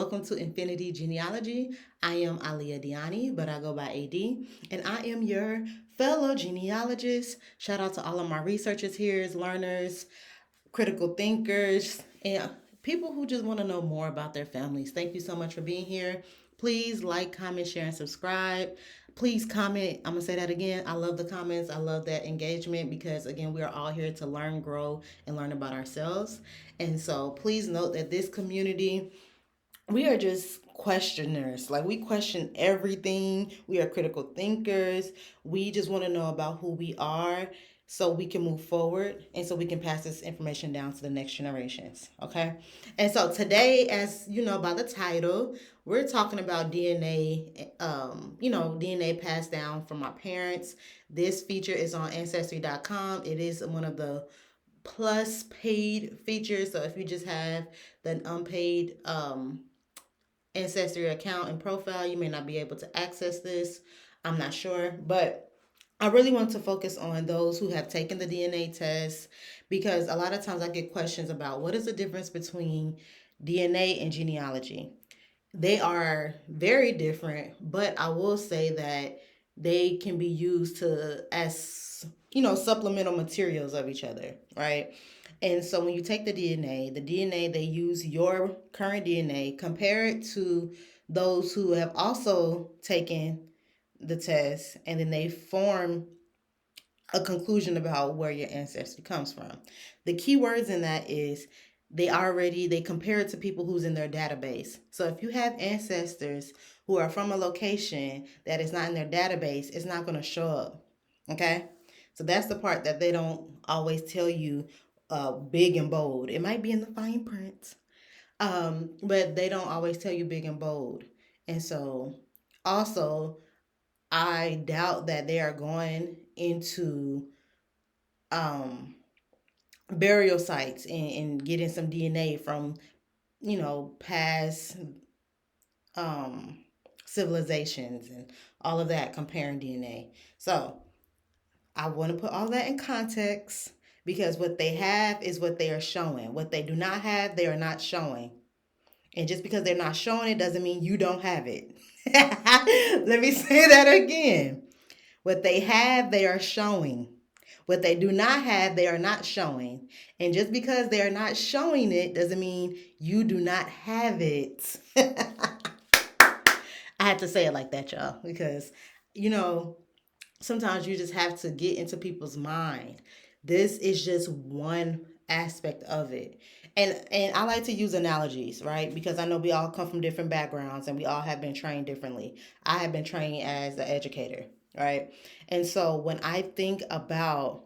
welcome to Infinity Genealogy. I am Aliyah Diani, but I go by AD, and I am your fellow genealogist. Shout out to all of my researchers here, learners, critical thinkers, and people who just want to know more about their families. Thank you so much for being here. Please like, comment, share, and subscribe. Please comment. I'm going to say that again. I love the comments. I love that engagement because, again, we are all here to learn, grow, and learn about ourselves. And so please note that this community, we are just questioners. Like, we question everything. We are critical thinkers. We just want to know about who we are so we can move forward and so we can pass this information down to the next generations. Okay. And so today, as you know by the title, we're talking about DNA, DNA passed down from our parents. This feature is on ancestry.com. It is one of the plus paid features. So if you just have the unpaid ancestry account and profile, you may not be able to access this. I'm not sure, but I really want to focus on those who have taken the DNA test because a lot of times I get questions about what is the difference between DNA and genealogy. They are very different, but I will say that they can be used to as supplemental materials of each other, right? And so when you take the DNA, they use your current DNA, compare it to those who have also taken the test, and then they form a conclusion about where your ancestry comes from. The key words in that is they compare it to people who's in their database. So if you have ancestors who are from a location that is not in their database, it's not going to show up. Okay? So that's the part that they don't always tell you big and bold. It might be in the fine print, but they don't always tell you big and bold. And so also, I doubt that they are going into burial sites and getting some DNA from, past um, civilizations and all of that, comparing DNA. So I want to put all that in context because what they have is what they are showing. What they do not have, they are not showing. And just because they're not showing it doesn't mean you don't have it. Let me say that again. What they have, they are showing. What they do not have, they are not showing. And just because they are not showing it doesn't mean you do not have it. I had to say it like that, y'all, because, you know, sometimes you just have to get into people's mind. This is just one aspect of it. And I like to use analogies, right? Because I know we all come from different backgrounds and we all have been trained differently. I have been trained as an educator, right? And so when I think about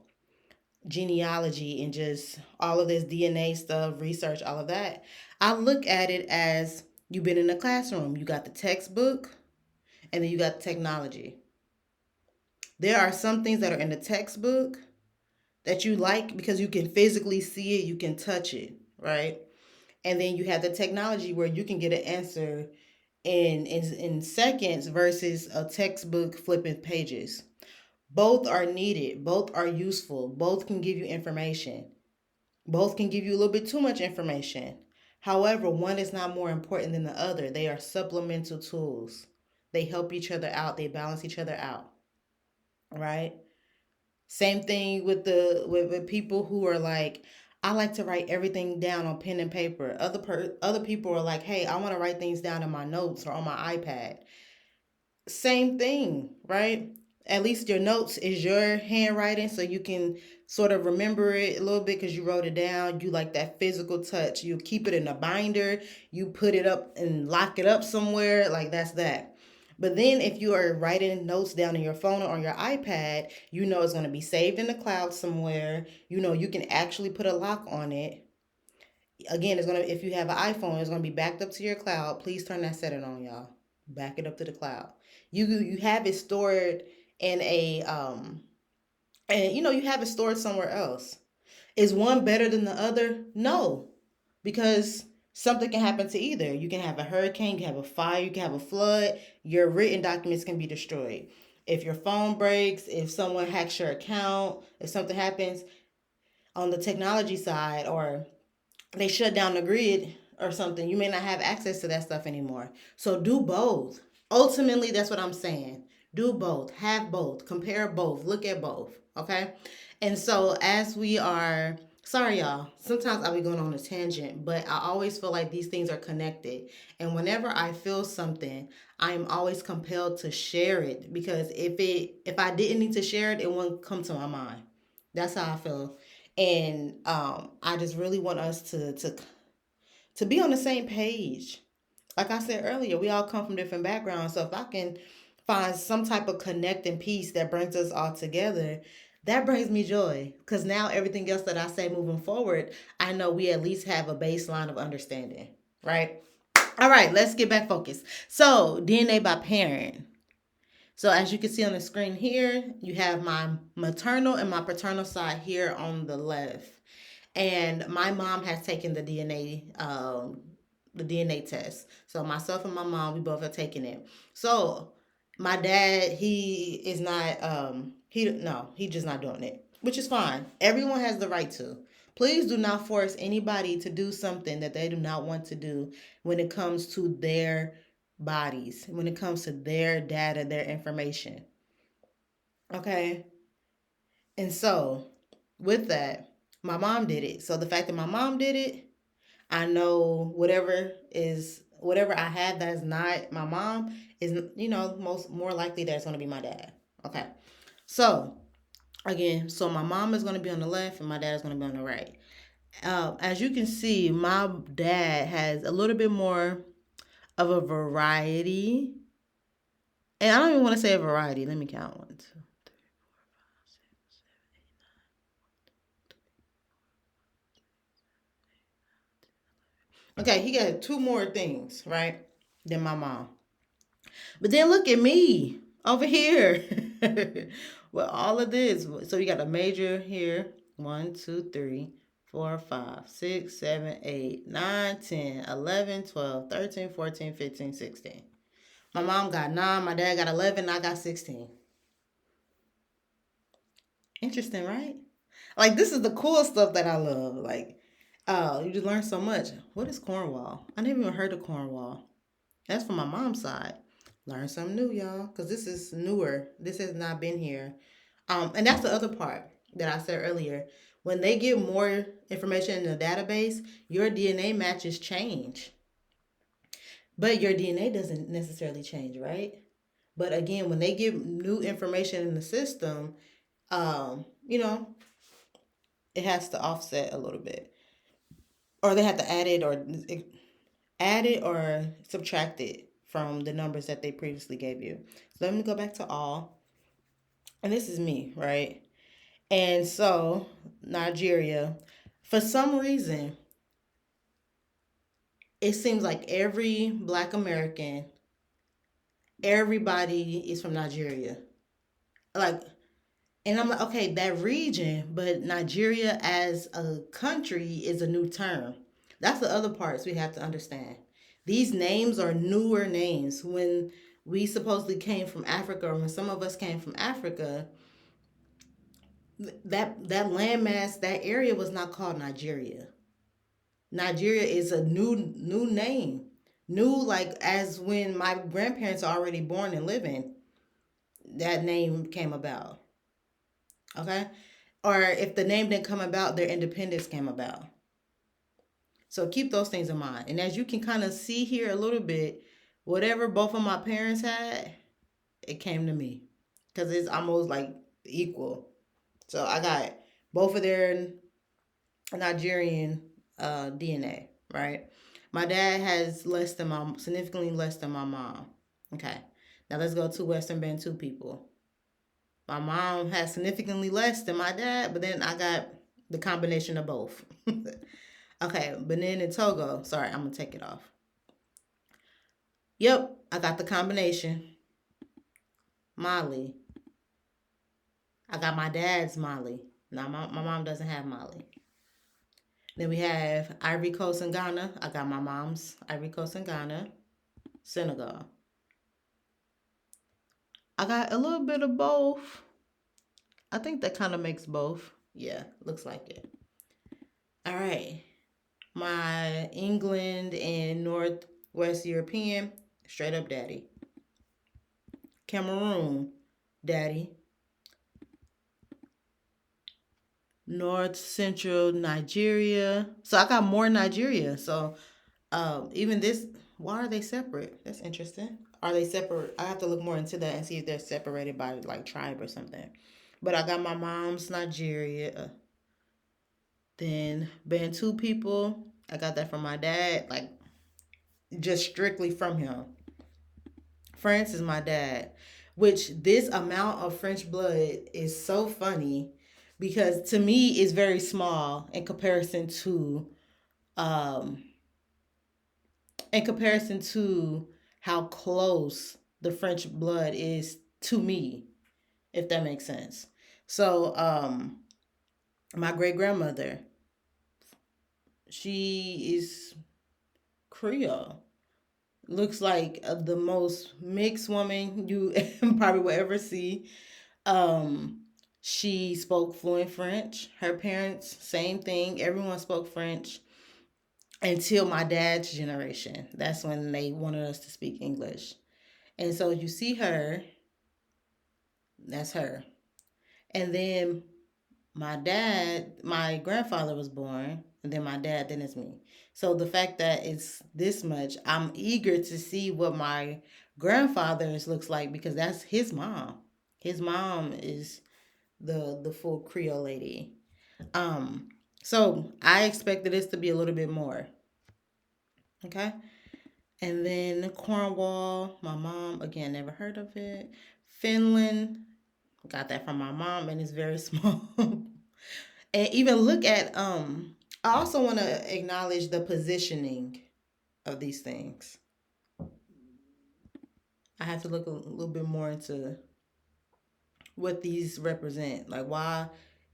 genealogy and just all of this DNA stuff, research, all of that, I look at it as you've been in a classroom. You got the textbook and then you got the technology. There are some things that are in the textbook that you like because you can physically see it, you can touch it, right? And then you have the technology where you can get an answer in seconds versus a textbook flipping pages. Both are needed, both are useful, both can give you information, both can give you a little bit too much information. However, one is not more important than the other. They are supplemental tools. They help each other out, they balance each other out, right? Same thing with with people who are like, I like to write everything down on pen and paper. Other people are like, hey, I want to write things down in my notes or on my iPad. Same thing, right? At least your notes is your handwriting, so you can sort of remember it a little bit because you wrote it down. You like that physical touch. You keep it in a binder. You put it up and lock it up somewhere. Like that's that. But then if you are writing notes down in your phone or on your iPad, you know it's going to be saved in the cloud somewhere. You know you can actually put a lock on it. Again, it's gonna if you have an iPhone, it's gonna be backed up to your cloud. Please turn that setting on, y'all. Back it up to the cloud. You have it stored in a and you have it stored somewhere else. Is one better than the other? No, because something can happen to either. You can have a hurricane, you can have a fire, you can have a flood. Your written documents can be destroyed. If your phone breaks, if someone hacks your account, if something happens on the technology side, or they shut down the grid or something, you may not have access to that stuff anymore. So do both. Ultimately, that's what I'm saying. Do both. Have both. Compare both. Look at both. Okay? And so as we are, sorry y'all, sometimes I'll be going on a tangent, but I always feel like these things are connected. And whenever I feel something, I am always compelled to share it, because if I didn't need to share it, it wouldn't come to my mind. That's how I feel. And I just really want us to be on the same page. Like I said earlier, we all come from different backgrounds. So if I can find some type of connecting piece that brings us all together, that brings me joy. Because now everything else that I say moving forward, I know we at least have a baseline of understanding, right? All right, let's get back focused. So, DNA by parent. So, as you can see on the screen here, you have my maternal and my paternal side here on the left. And my mom has taken the DNA test. So myself and my mom, we both have taken it. So my dad, he is not he no, he just not doing it, which is fine. Everyone has the right to. Please do not force anybody to do something that they do not want to do when it comes to their bodies, when it comes to their data, their information. Okay? And so, with that, my mom did it. So the fact that my mom did it, I know whatever I have that is not my mom is, most more likely that it's going to be my dad. Okay. So again, so my mom is going to be on the left and my dad is going to be on the right. As you can see, my dad has a little bit more of a variety, and I don't even want to say a variety. Let me count: 1, 2. Okay, he got two more things, right, than my mom. But then look at me over here with all of this. So you got a major here. 1, 2, 3, 4, 5, 6, 7, 8, 9, 10, 11, 12, 13, 14, 15, 16. My mom got 9, my dad got 11, I got 16. Interesting, right? Like, this is the cool stuff that I love. Like, you just learn so much. What is Cornwall? I never even heard of Cornwall. That's from my mom's side. Learn something new, y'all, because this is newer. This has not been here. And that's the other part that I said earlier. When they get more information in the database, your DNA matches change. But your DNA doesn't necessarily change, right? But again, when they get new information in the system, you know, it has to offset a little bit. Or they have to add it or subtract it from the numbers that they previously gave you. So let me go back to all. And this is me, right? And so, Nigeria, for some reason, it seems like every black American, everybody is from Nigeria. Like, and I'm like, okay, that region, but Nigeria as a country is a new term. That's the other parts we have to understand. These names are newer names. When we supposedly came from Africa, or when some of us came from Africa, that landmass, that area was not called Nigeria. Nigeria is a new name. New, like, as when my grandparents are already born and living, that name came about. Okay? Or if the name didn't come about, their independence came about. So keep those things in mind. And as you can kind of see here a little bit, whatever both of my parents had, it came to me. Because it's almost like equal. So I got both of their Nigerian DNA, right? My dad has significantly less than my mom. Okay. Now let's go to Western Bantu people. My mom has significantly less than my dad, but then I got the combination of both. Okay, Benin and Togo. Sorry, I'm gonna take it off. Yep, I got the combination. Mali. I got my dad's Mali. Now my mom doesn't have Mali. Then we have Ivory Coast and Ghana. I got my mom's Ivory Coast and Ghana. Senegal. I got a little bit of both. I think that kind of makes both. Yeah, looks like it. All right. My England and Northwest European, straight up daddy. Cameroon, daddy. North Central Nigeria. So I got more Nigeria. So even this, why are they separate? That's interesting. Are they separate? I have to look more into that and see if they're separated by like tribe or something. But I got my mom's Nigeria. Then Bantu people, I got that from my dad, like just strictly from him. France is my dad, which this amount of French blood is so funny because to me it's very small um in comparison to how close the French blood is to me, if that makes sense. So my great grandmother, she is Creole. Looks like the most mixed woman you probably will ever see. Um, she spoke fluent French. Her parents, same thing. Everyone spoke French until my dad's generation. That's when they wanted us to speak English. And so you see her, that's her. And then my grandfather was born, and then my dad, then it's me. So the fact that it's this much, I'm eager to see what my grandfather's looks like because that's his mom. His mom is the full Creole lady. Um, so I expected this to be a little bit more. Okay. And then Cornwall, my mom, again, never heard of it. Finland, got that from my mom, and it's very small. And even look at I also want to acknowledge the positioning of these things. I have to look a little bit more into what these represent. Like why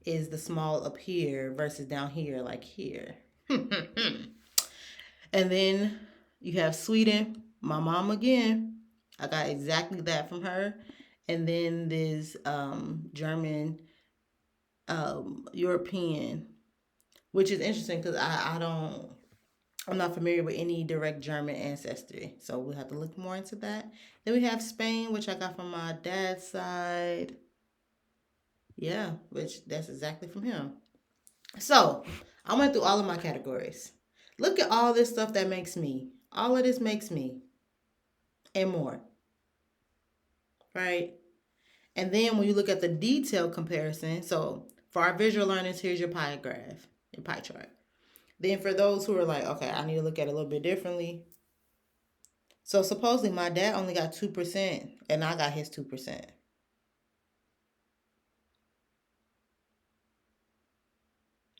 is the small up here versus down here like here? And then you have Sweden, my mom again. I got exactly that from her. And then this German, European, which is interesting because I'm not familiar with any direct German ancestry, so we'll have to look more into that. Then we have Spain, which I got from my dad's side. Yeah, which that's exactly from him. So I went through all of my categories. Look at all this stuff that makes me. All of this makes me, and more, right? And then when you look at the detailed comparison, so for our visual learners, here's your pie graph, your pie chart. Then for those who are like, okay, I need to look at it a little bit differently. So supposedly my dad only got 2% and I got his 2%.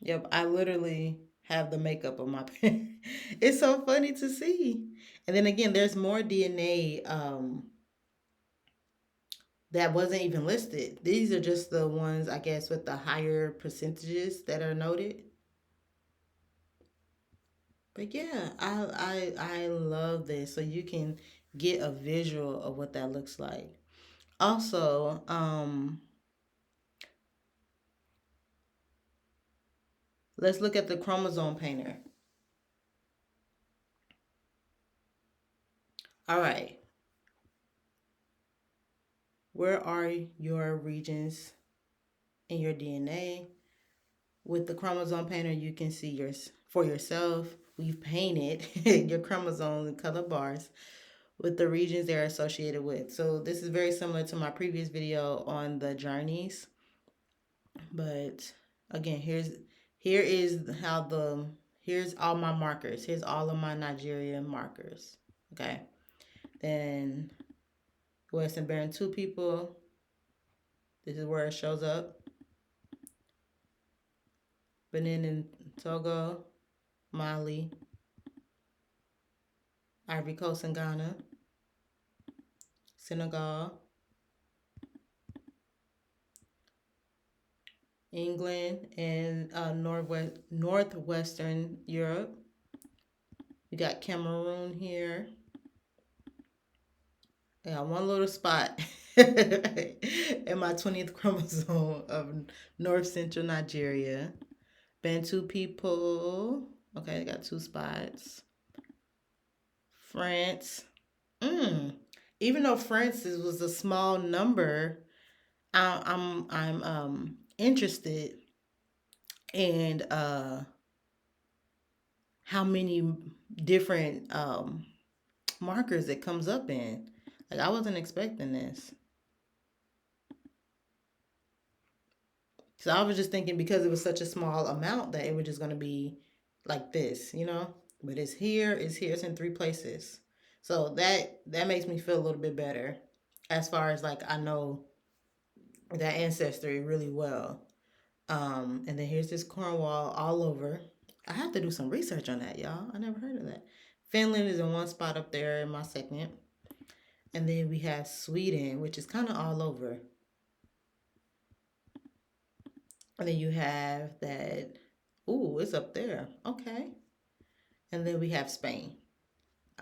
Yep, I literally have the makeup of my parents. It's so funny to see. And then again, there's more DNA that wasn't even listed. These are just the ones, I guess, with the higher percentages that are noted. But yeah, I love this. So you can get a visual of what that looks like. Also, let's look at the chromosome painter. All right. Where are your regions in your DNA? With the chromosome painter, you can see yours for yourself. We've painted your chromosomes in color bars with the regions they're associated with. So this is very similar to my previous video on the journeys. But again, here is how here's all my markers. Here's all of my Nigerian markers. Okay. Then Western Bantu people. This is where it shows up. Benin and Togo, Mali, Ivory Coast and Ghana, Senegal, England, and northwestern Europe. You got Cameroon here. I got one little spot in my 20th chromosome of North Central Nigeria. Bantu people. Okay, they got two spots. France. Mm. Even though France was a small number, I'm interested in how many different markers it comes up in. Like I wasn't expecting this. So I was just thinking because it was such a small amount that it was just gonna be like this, you know? But it's here, it's in three places. So that makes me feel a little bit better as far as like I know that ancestry really well. And then here's this Cornwall all over. I have to do some research on that, y'all. I never heard of that. Finland is in one spot up there in my second. And then we have Sweden, which is kind of all over. And then you have that, ooh, it's up there. Okay. And then we have Spain.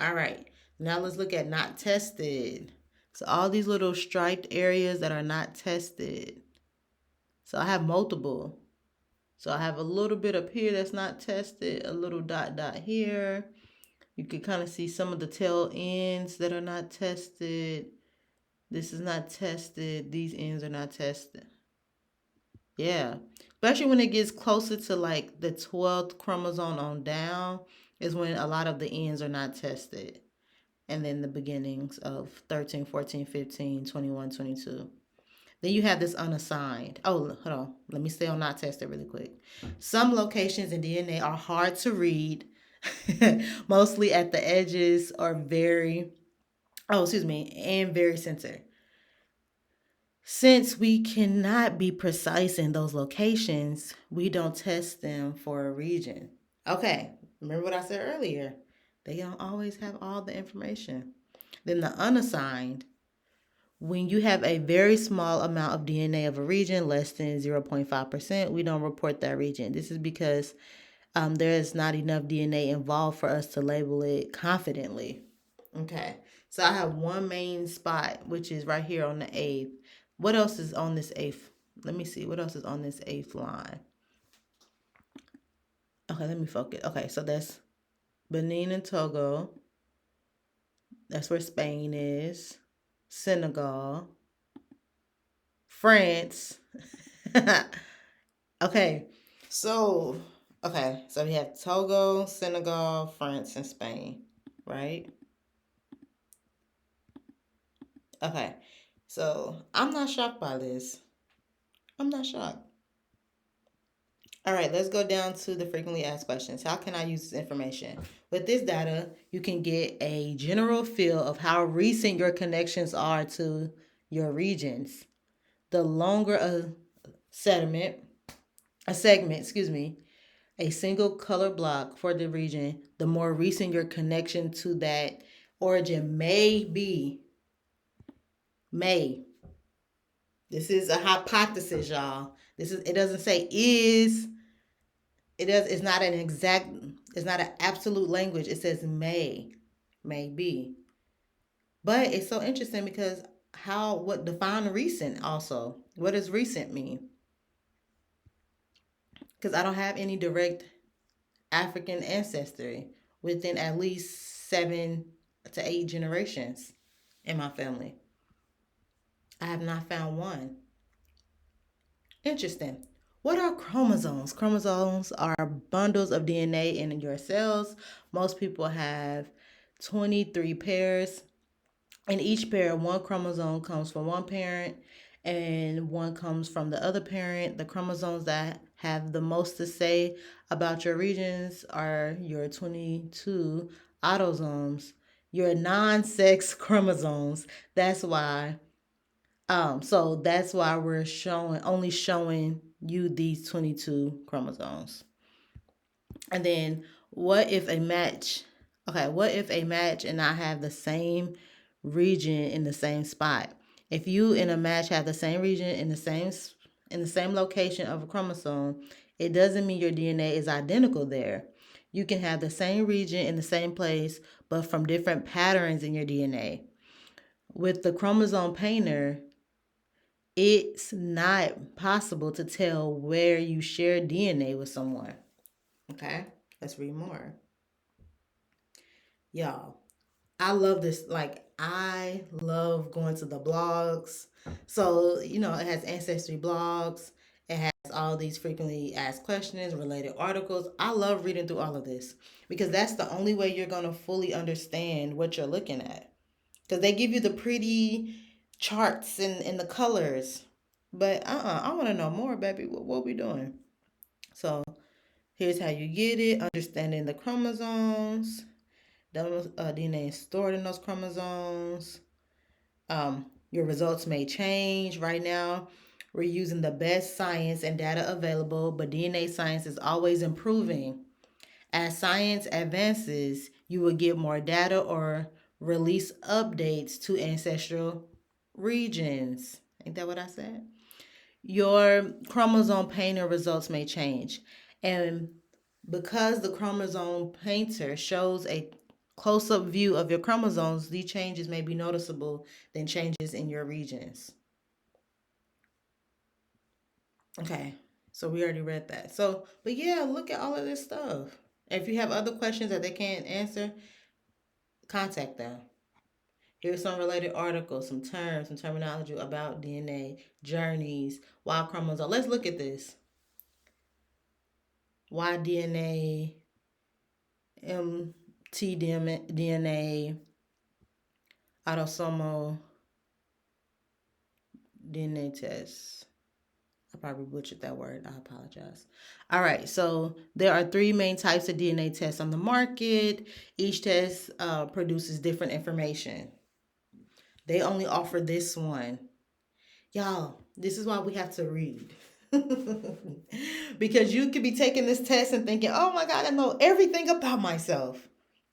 All right. Now let's look at not tested. So all these little striped areas that are not tested. So I have multiple. So I have a little bit up here that's not tested, a little dot dot here. You can kind of see some of the tail ends that are not tested. This is not tested. These ends are not tested. Yeah. Especially when it gets closer to like the 12th chromosome on down is when a lot of the ends are not tested. And then the beginnings of 13, 14, 15, 21, 22. Then you have this unassigned. Oh, hold on. Let me stay on not tested really quick. Some locations in DNA are hard to read, mostly at the edges or and very center. Since we cannot be precise in those locations, we don't test them for a region. Okay, remember what I said earlier? They don't always have all the information. Then the unassigned, when you have a very small amount of DNA of a region, less than 0.5%, we don't report that region. This is because there is not enough DNA involved for us to label it confidently. Okay, so I have one main spot, which is right here on the eighth. What else is on this eighth? Let me see. What else is on this eighth line? Okay, let me focus. Okay, so that's Benin and Togo. That's where Spain is. Senegal. France. Okay, so so we have Togo, Senegal, France, and Spain, right? Okay, so I'm not shocked by this. I'm not shocked. All right, let's go down to the frequently asked questions. How can I use this information? With this data, you can get a general feel of how recent your connections are to your regions. The longer sediment, a segment, excuse me, a single color block for the region, the more recent your connection to that origin may be. May. This is a hypothesis, y'all. It doesn't say is. It's not an exact, it's not an absolute language. It says may be. But it's so interesting because what define recent also? What does recent mean? Because I don't have any direct African ancestry within at least 7 to 8 generations in my family. I have not found one. Interesting. What are chromosomes? Chromosomes are bundles of DNA in your cells. Most people have 23 pairs. In each pair, one chromosome comes from one parent and one comes from the other parent. The chromosomes that have the most to say about your regions are your 22 autosomes, your non-sex chromosomes. That's why that's why we're only showing you these 22 chromosomes. And then what if a match? Okay, what if a match and I have the same region in the same spot? If you in a match have the same region in the same location of a chromosome, it doesn't mean your DNA is identical there. You can have the same region in the same place, but from different patterns in your DNA. With the chromosome painter, it's not possible to tell where you share DNA with someone. Okay? Let's read more. Y'all, I love this. Like, I love going to the blogs. So, it has ancestry blogs. It has all these frequently asked questions, related articles. I love reading through all of this because that's the only way you're going to fully understand what you're looking at. Because they give you the pretty charts and the colors. But I want to know more, baby. What we doing? So, here's how you get it, understanding the chromosomes. Those DNA is stored in those chromosomes. Your results may change. Right now, we're using the best science and data available, but DNA science is always improving. As science advances, you will get more data or release updates to ancestral regions. Ain't that what I said? Your chromosome painter results may change. And because the chromosome painter shows a close up view of your chromosomes, these changes may be noticeable than changes in your regions. Okay, so we already read that. So, but yeah, look at all of this stuff. If you have other questions that they can't answer, contact them. Here's some related articles, some terms, some terminology about DNA, journeys, Y chromosome. Let's look at this. Y DNA, mtDNA, autosomal DNA test. I probably butchered that word. I apologize. All right, so there are three main types of DNA tests on the market. Each test produces different information. They only offer this one. Y'all, this is why we have to read. Because you could be taking this test and thinking, oh my God, I know everything about myself.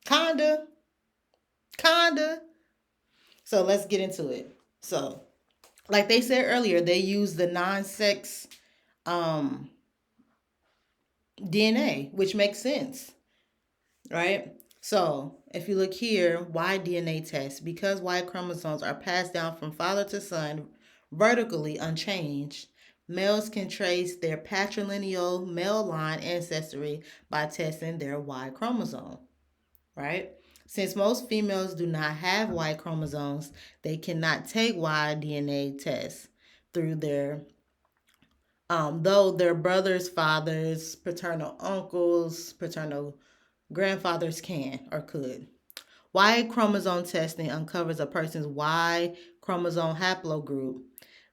Kinda. Kinda. So let's get into it. So, like they said earlier, they use the non-sex um, DNA, which makes sense, right? So, if you look here, Y DNA test, because Y chromosomes are passed down from father to son vertically unchanged, males can trace their patrilineal male line ancestry by testing their Y chromosome, right? Since most females do not have Y chromosomes, they cannot take Y DNA tests through their though their brothers, fathers, paternal uncles, paternal grandfathers can or could. Y chromosome testing uncovers a person's Y chromosome haplogroup,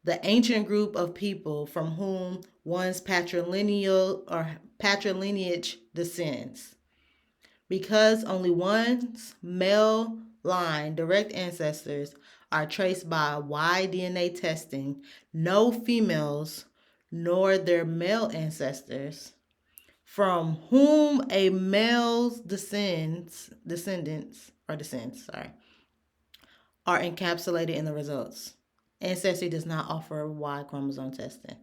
the ancient group of people from whom one's patrilineal or patrilineage descends. Because only one's male line direct ancestors are traced by Y DNA testing, no females nor their male ancestors from whom a male's descends, are encapsulated in the results. Ancestry does not offer Y chromosome testing.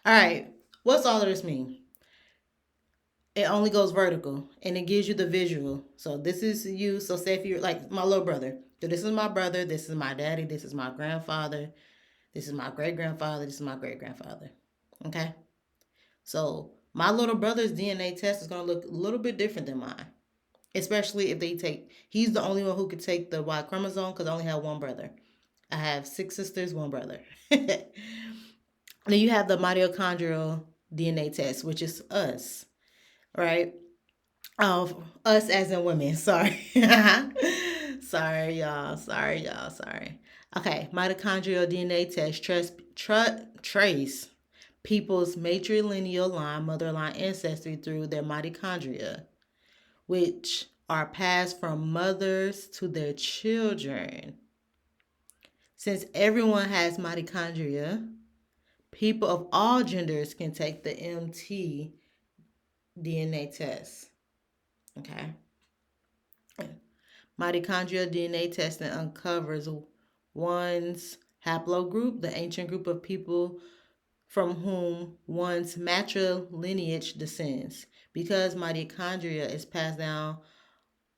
All right, what's all of this mean? It only goes vertical and it gives you the visual. So this is you. So say if you're like my little brother. So this is my brother. This is my daddy. This is my grandfather. This is my great grandfather. This is my great grandfather. Okay. So my little brother's DNA test is going to look a little bit different than mine. Especially if he's the only one who could take the Y chromosome because I only have one brother. I have 6 sisters, one brother. Then you have the mitochondrial DNA test, which is us, right? Us as in women. Sorry. Sorry, y'all. Sorry, y'all. Sorry. Okay. Mitochondrial DNA test trace people's matrilineal line, mother line ancestry through their mitochondria, which are passed from mothers to their children. Since everyone has mitochondria, people of all genders can take the MT DNA test. Okay. Mitochondrial DNA testing uncovers one's haplogroup, the ancient group of people from whom one's matrilineage descends. Because mitochondria is passed down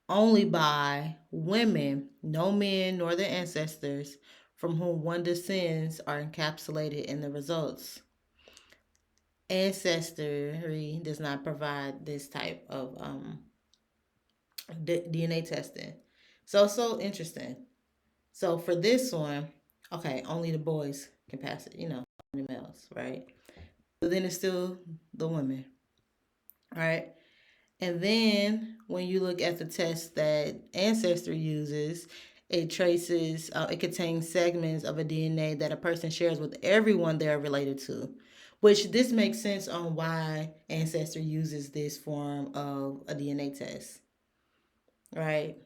only by women, no men nor their ancestors from whom one descends are encapsulated in the results. Ancestry does not provide this type of DNA testing. So interesting. So for this one, okay, only the boys can pass it, only males, right? But then it's still the women, right? And then when you look at the test that Ancestry uses, it contains segments of a DNA that a person shares with everyone they are related to, which this makes sense on why Ancestry uses this form of a DNA test, right?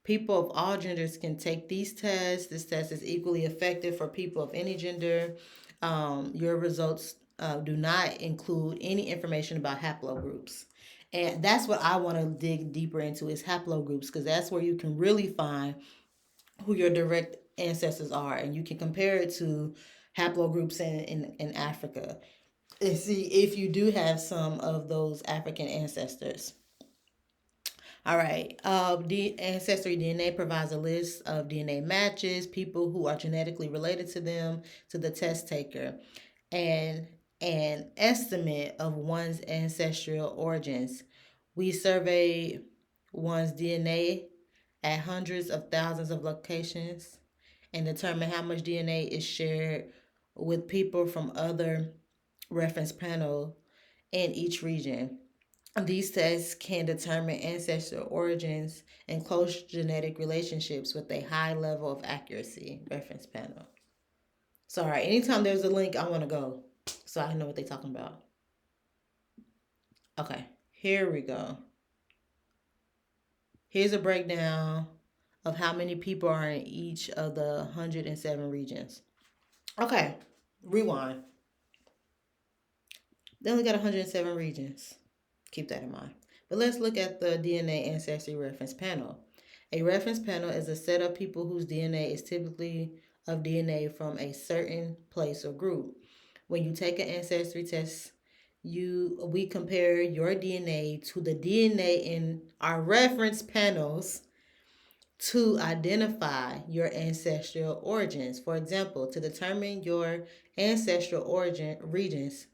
People of all genders can take these tests. This test is equally effective for people of any gender. Your results do not include any information about haplogroups. And that's what I want to dig deeper into is haplogroups, because that's where you can really find who your direct ancestors are. And you can compare it to haplogroups in Africa and see if you do have some of those African ancestors. All right. The Ancestry DNA provides a list of DNA matches, people who are genetically related to them, to the test taker, and an estimate of one's ancestral origins. We survey one's DNA at hundreds of thousands of locations and determine how much DNA is shared with people from other reference panels in each region. These tests can determine ancestral origins and close genetic relationships with a high level of accuracy. Reference panel. Sorry, anytime there's a link, I want to go so I know what they're talking about. Okay, here we go. Here's a breakdown of how many people are in each of the 107 regions. Okay, rewind. They only got 107 regions. Keep that in mind. But let's look at the DNA Ancestry Reference Panel. A reference panel is a set of people whose DNA is typically of DNA from a certain place or group. When you take an ancestry test, we compare your DNA to the DNA in our reference panels to identify your ancestral origins. For example, to determine your ancestral origin regions,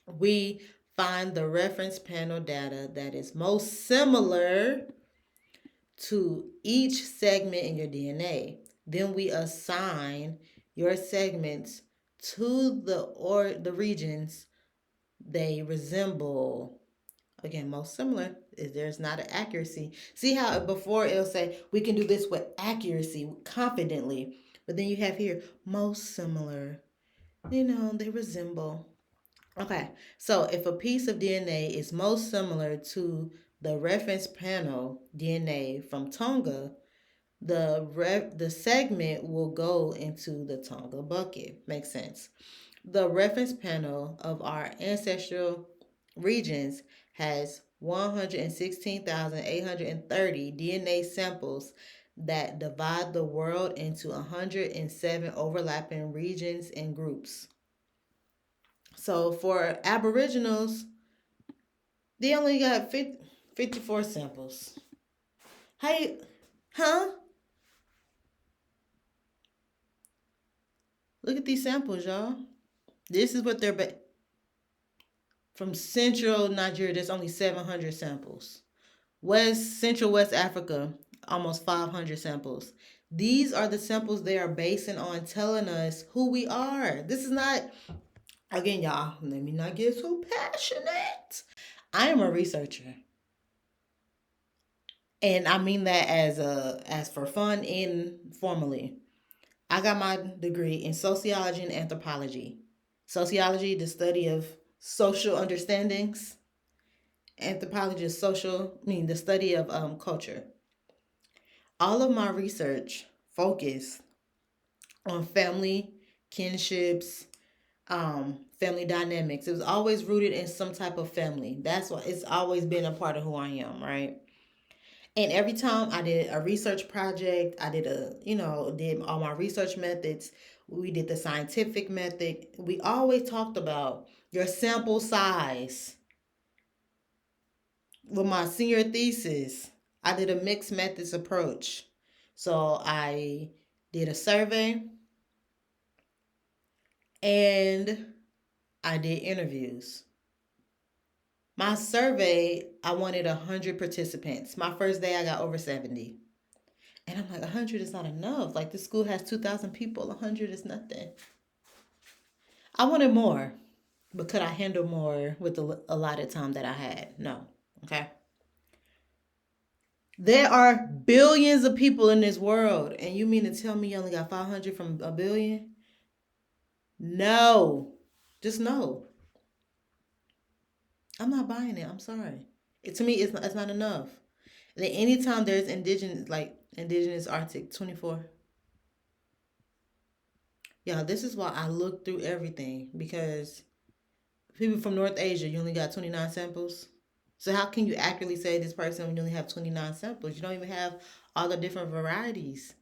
we find the reference panel data that is most similar to each segment in your DNA. Then we assign your segments to the regions they resemble. Again, most similar is there's not an accuracy. See how before it'll say we can do this with accuracy, confidently, but then you have here most similar. They resemble. Okay, so if a piece of DNA is most similar to the reference panel DNA from Tonga, the segment will go into the Tonga bucket. Makes sense. The reference panel of our ancestral regions has 116,830 DNA samples that divide the world into 107 overlapping regions and groups. So for Aboriginals, they only got 54 samples. Hey, huh? Look at these samples, y'all. This is what they're from Central Nigeria. There's only 700 samples. Central West Africa, almost 500 samples. These are the samples they are basing on telling us who we are. This is not, again, y'all, let me not get so passionate. I am a researcher. And I mean that as for fun and formally. I got my degree in sociology and anthropology. Sociology, the study of social understandings. Anthropology is the study of culture. All of my research focused on family, kinships, family dynamics. It was always rooted in some type of family. That's why it's always been a part of who I am, right? And every time I did a research project, I did all my research methods. We did the scientific method. We always talked about your sample size. With my senior thesis, I did a mixed methods approach. So I did a survey and I did interviews. My survey, I wanted 100 participants. My first day, I got over 70. And I'm like, 100 is not enough. Like, this school has 2,000 people, 100 is nothing. I wanted more, but could I handle more with the allotted time that I had? No. Okay. There are billions of people in this world, and you mean to tell me you only got 500 from a billion? No. Just no. I'm not buying it. I'm sorry. To me, it's not enough. And then anytime there's indigenous Arctic 24. Yeah, this is why I look through everything because people from North Asia, you only got 29 samples. So how can you accurately say this person when you only have 29 samples? You don't even have all the different varieties.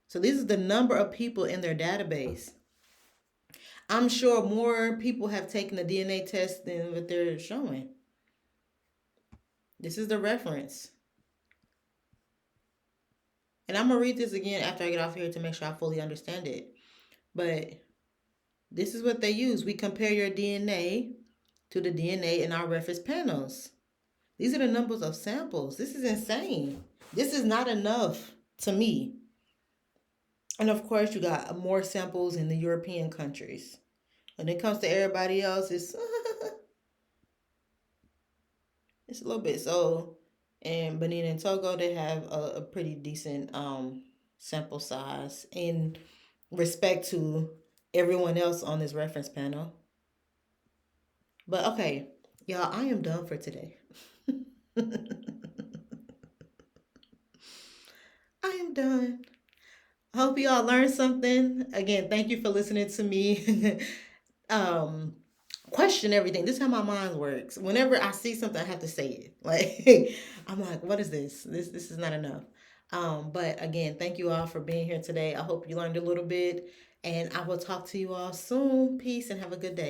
So this is the number of people in their database. I'm sure more people have taken the DNA test than what they're showing. This is the reference. And I'm going to read this again after I get off here to make sure I fully understand it. But this is what they use. We compare your DNA to the DNA in our reference panels. These are the numbers of samples. This is insane. This is not enough to me. And of course, you got more samples in the European countries. When it comes to everybody else, it's a little bit. So in Benin and Togo, they have a pretty decent sample size in respect to everyone else on this reference panel. But okay, y'all, I am done for today. I am done. I hope you all learned something. Again, thank you for listening to me. um, question everything. This is how my mind works. Whenever I see something, I have to say it. Like I'm like, what is this? This is not enough. But again, thank you all for being here today. I hope you learned a little bit, and I will talk to you all soon. Peace and have a good day.